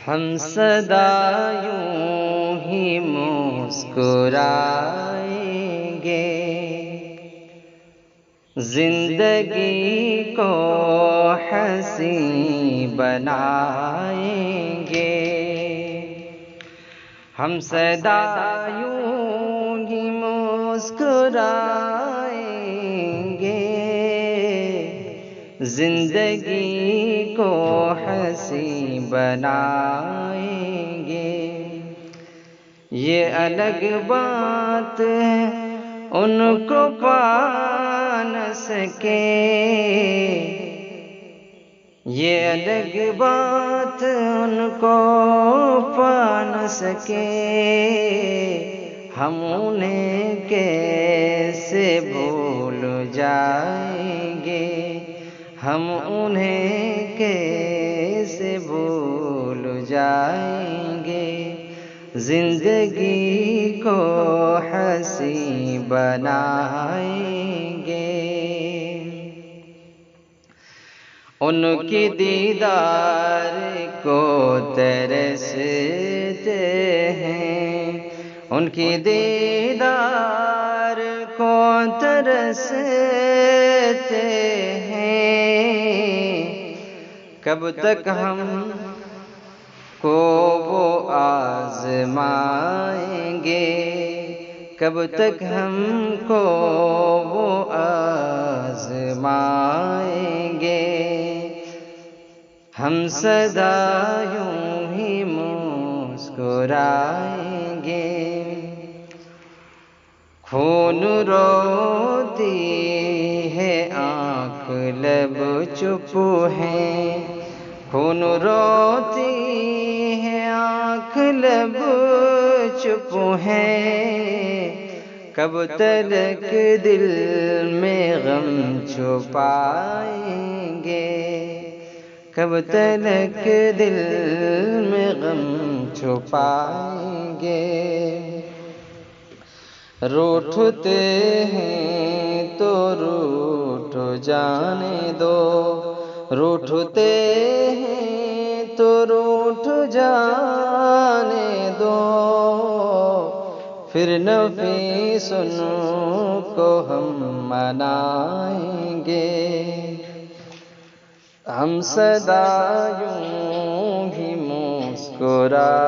ہم سدا یوں ہی مسکرائیں گے، زندگی کو حسین بنائیں گے۔ ہم سدا یوں ہی مسکرائیں گے، زندگی کو حسین بنائیں گے۔ یہ الگ بات ہے ان کو پا نہ سکے، یہ الگ بات ان کو پا نہ سکے، ہم انہیں کیسے بھول جائیں گے، ہم انہیں کیسے بھول جائیں گے۔ زندگی کو حسین بنائیں گے۔ ان کی دیدار کو ترستے ہیں، ان کی دیدار کو ترستے ہیں۔ کب تک ہم کو وہ آزمائیں گے، کب تک ہم کو وہ آزمائیں گے۔ ہم سدا یوں ہی مسکرائیں گے۔ خون روتی ہے آنکھ لب چپ ہیں، خون روتی ہے آنکھ لب چپ ہیں۔ کب تلک دل میں غم چھپائیں گے، کب تلک دل میں غم چھپائیں گے۔ روٹھتے ہیں تو روٹھ جانے دو، روٹھتے ہیں تو روٹھ جانے دو، پھر نفیس ان کو ہم منائیں گے۔ ہم سدا یوں ہی مسکرائیں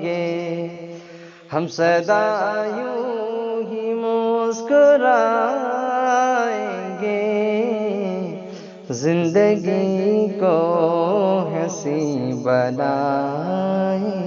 گے، ہم سدا یوں ہی مسکرائیں گے۔ زندگی کو حسین بنائیں